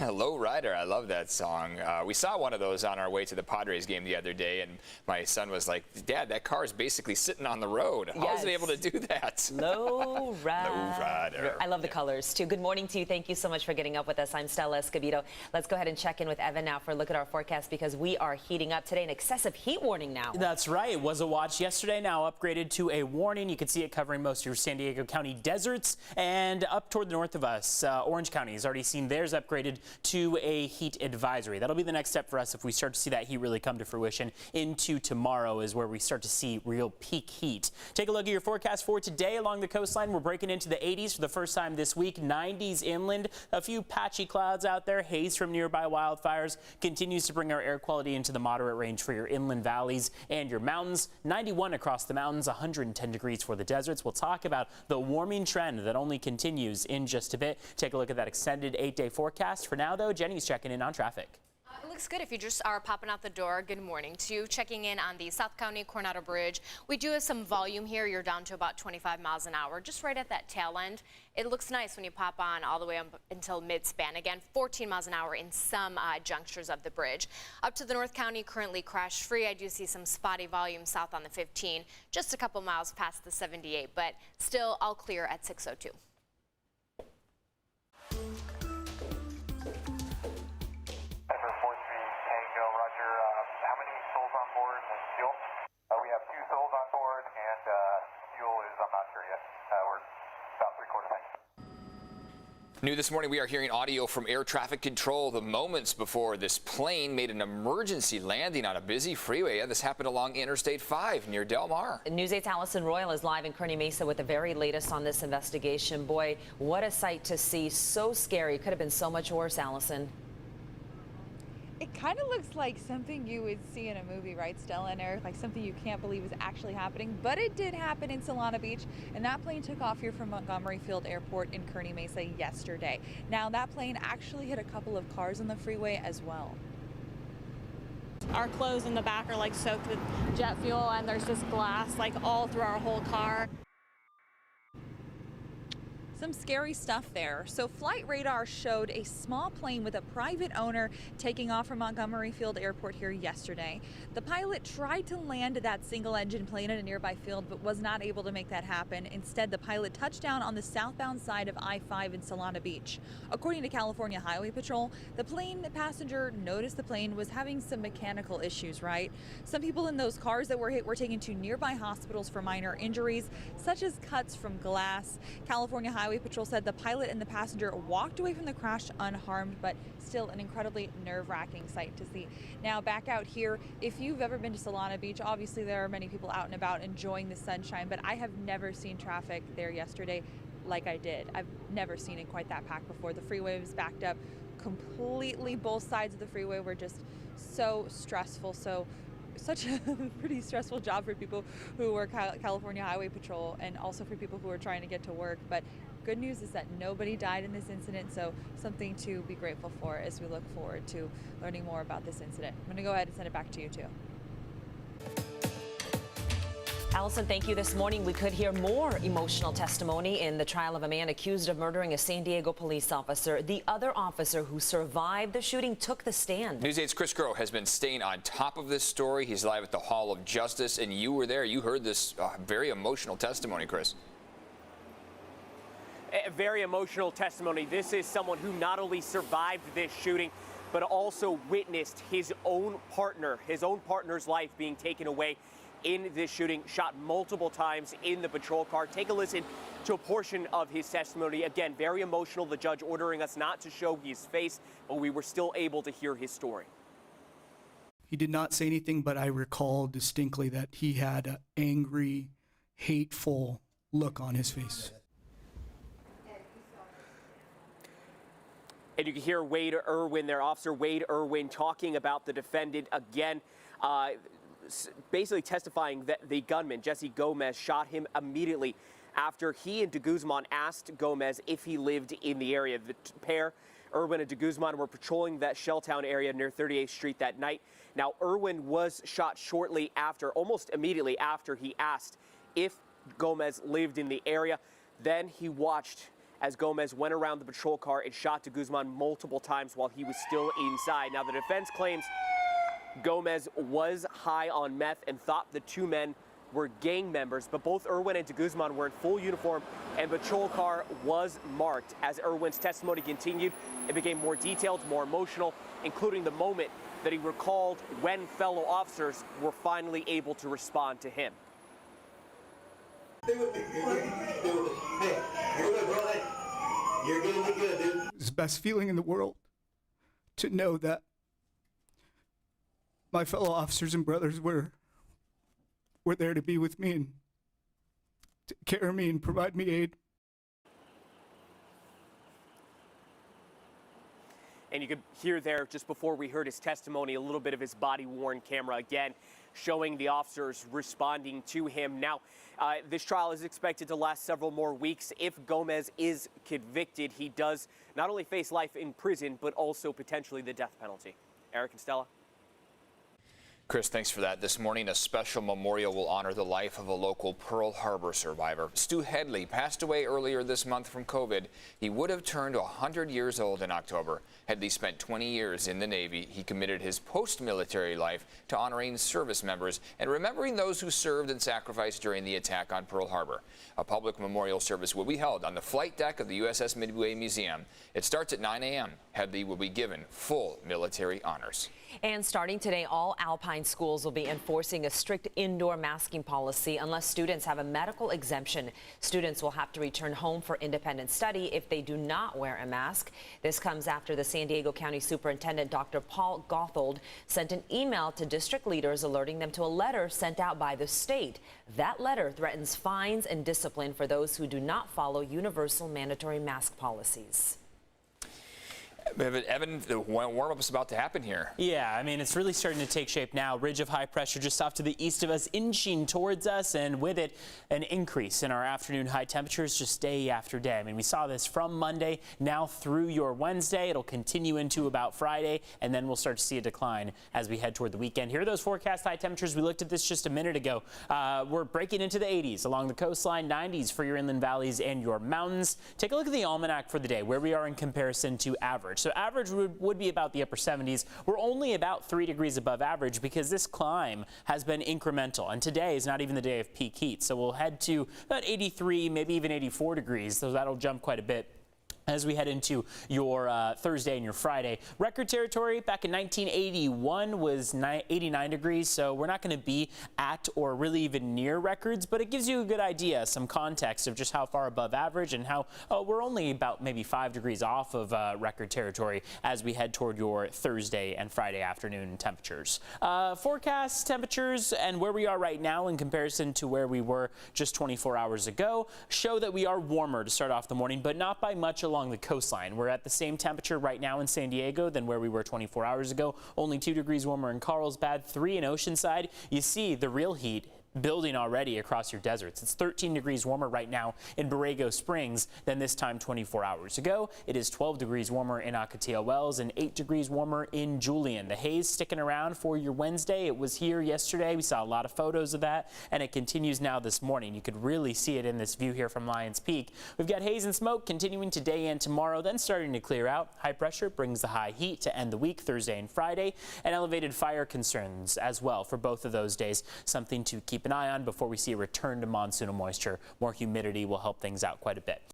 Low Rider, I love that song. We saw one of those on our way to the Padres game the other day, and my son was like, Dad, that car is basically sitting on the road. How is it able to do that? Low Rider. Low Rider. I love the colors, too. Good morning to you. Thank you so much for getting up with us. I'm Stella Escobedo. Let's go ahead and check in with Evan now for a look at our forecast, because we are heating up today. An excessive heat warning now. That's right. It was a watch yesterday, now upgraded to a warning. You can see it covering most of your San Diego County deserts and up toward the north of us. Orange County has already seen theirs upgraded to a heat advisory. That'll be the next step for us if we start to see that heat really come to fruition. Into tomorrow is where we start to see real peak heat. Take a look at your forecast for today along the coastline. We're breaking into the 80s for the first time this week. 90s inland, a few patchy clouds out there. Haze from nearby wildfires continues to bring our air quality into the moderate range for your inland valleys and your mountains. 91 across the mountains, 110 degrees for the deserts. We'll talk about the warming trend that only continues in just a bit. Take a look at that extended 8-day forecast. For now, though, Jenny's checking in on traffic. It looks good if you just are popping out the door. Good morning to you. Checking in on the South County Coronado Bridge. We do have some volume here. You're down to about 25 miles an hour, just right at that tail end. It looks nice when you pop on all the way up until mid-span. Again, 14 miles an hour in some junctures of the bridge. Up to the North County, currently crash-free. I do see some spotty volume south on the 15, just a couple miles past the 78, but still all clear at 6:02. How many souls on board and fuel? We have 2 souls on board, and fuel is, I'm not sure yet. We're about 3/4 tank. New this morning, we are hearing audio from air traffic control the moments before this plane made an emergency landing on a busy freeway. This happened along Interstate 5 near Del Mar. News 8's Allison Royal is live in Kearney Mesa with the very latest on this investigation. Boy, what a sight to see. So scary. Could have been so much worse, Allison. It kind of looks like something you would see in a movie, right, Stella and Eric? Like something you can't believe is actually happening. But it did happen in Solana Beach, and that plane took off here from Montgomery Field Airport in Kearney Mesa yesterday. Now, that plane actually hit a couple of cars on the freeway as well. Our clothes in the back are like soaked with jet fuel, and there's just glass like all through our whole car. Some scary stuff there. So flight radar showed a small plane with a private owner taking off from Montgomery Field Airport here yesterday. The pilot tried to land that single-engine plane at a nearby field, but was not able to make that happen. Instead, the pilot touched down on the southbound side of I-5 in Solana Beach. According to California Highway Patrol, the plane passenger noticed the plane was having some mechanical issues, right? Some people in those cars that were hit were taken to nearby hospitals for minor injuries, such as cuts from glass. California Highway Patrol said the pilot and the passenger walked away from the crash unharmed, but still an incredibly nerve-wracking sight to see. Now back out here, if you've ever been to Solana Beach, obviously there are many people out and about enjoying the sunshine, but I have never seen traffic there yesterday like I did. I've never seen it quite that packed before. The freeway was backed up completely. Both sides of the freeway were just so stressful. Such a pretty stressful job for people who work California Highway Patrol, and also for people who are trying to get to work. But good news is that nobody died in this incident, so something to be grateful for as we look forward to learning more about this incident. I'm going to go ahead and send it back to you, too. Allison, thank you. This morning, we could hear more emotional testimony in the trial of a man accused of murdering a San Diego police officer. The other officer who survived the shooting took the stand. News 8's Chris Groh has been staying on top of this story. He's live at the Hall of Justice, and you were there. You heard this very emotional testimony, Chris. A very emotional testimony. This is someone who not only survived this shooting, but also witnessed his own partner's life being taken away in this shooting, shot multiple times in the patrol car. Take a listen to a portion of his testimony. Again, very emotional. The judge ordering us not to show his face, but we were still able to hear his story. He did not say anything, but I recall distinctly that he had an angry, hateful look on his face. And you can hear Wade Irwin, their officer Wade Irwin, talking about the defendant again, basically testifying that the gunman, Jesse Gomez, shot him immediately after he and DeGuzman asked Gomez if he lived in the area. The pair, Irwin and DeGuzman, were patrolling that Shelltown area near 38th Street that night. Now, Irwin was shot shortly after, almost immediately after he asked if Gomez lived in the area. Then he watched as Gomez went around the patrol car and shot DeGuzman multiple times while he was still inside. Now, the defense claims Gomez was high on meth and thought the two men were gang members, but both Irwin and DeGuzman were in full uniform and the patrol car was marked. As Irwin's testimony continued, it became more detailed, more emotional, including the moment that he recalled when fellow officers were finally able to respond to him. You're gonna be good, dude. It's the best feeling in the world to know that my fellow officers and brothers were there to be with me and take care of me and provide me aid. And you could hear there, just before we heard his testimony, a little bit of his body-worn camera again, showing the officers responding to him. Now, this trial is expected to last several more weeks. If Gomez is convicted, he does not only face life in prison, but also potentially the death penalty. Eric and Stella. Chris, thanks for that. This morning, a special memorial will honor the life of a local Pearl Harbor survivor. Stu Headley passed away earlier this month from COVID. He would have turned 100 years old in October. Headley spent 20 years in the Navy. He committed his post-military life to honoring service members and remembering those who served and sacrificed during the attack on Pearl Harbor. A public memorial service will be held on the flight deck of the USS Midway Museum. It starts at 9 a.m. Headley will be given full military honors. And starting today, all Alpine schools will be enforcing a strict indoor masking policy unless students have a medical exemption. Students will have to return home for independent study if they do not wear a mask. This comes after the San Diego County Superintendent Dr. Paul Gothold sent an email to district leaders alerting them to a letter sent out by the state. That letter threatens fines and discipline for those who do not follow universal mandatory mask policies. Evan, the warm-up is about to happen here. Yeah, I mean, it's really starting to take shape now. Ridge of high pressure just off to the east of us, inching towards us, and with it, an increase in our afternoon high temperatures just day after day. I mean, we saw this from Monday, now through your Wednesday. It'll continue into about Friday, and then we'll start to see a decline as we head toward the weekend. Here are those forecast high temperatures. We looked at this just a minute ago. We're breaking into the 80s along the coastline, 90s for your inland valleys and your mountains. Take a look at the almanac for the day, where we are in comparison to average. So average would be about the upper 70s. We're only about 3 degrees above average because this climb has been incremental. And today is not even the day of peak heat. So we'll head to about 83, maybe even 84 degrees. So that'll jump quite a bit as we head into your Thursday and your Friday. Record territory back in 1981 was 89 degrees, so we're not going to be at or really even near records, but it gives you a good idea, some context of just how far above average and how we're only about maybe 5 degrees off of record territory as we head toward your Thursday and Friday afternoon temperatures. Forecast temperatures and where we are right now in comparison to where we were just 24 hours ago show that we are warmer to start off the morning, but not by much along the coastline. We're at the same temperature right now in San Diego than where we were 24 hours ago. Only 2 degrees warmer in Carlsbad, 3 in Oceanside. You see the real heat building already across your deserts. It's 13 degrees warmer right now in Borrego Springs than this time 24 hours ago. It is 12 degrees warmer in Ocotillo Wells and 8 degrees warmer in Julian. The haze sticking around for your Wednesday. It was here yesterday. We saw a lot of photos of that, and it continues now this morning. You could really see it in this view here from Lions Peak. We've got haze and smoke continuing today and tomorrow, then starting to clear out. High pressure brings the high heat to end the week, Thursday and Friday, and elevated fire concerns as well for both of those days. Something to keep an eye on before we see a return to monsoonal moisture. More humidity will help things out quite a bit.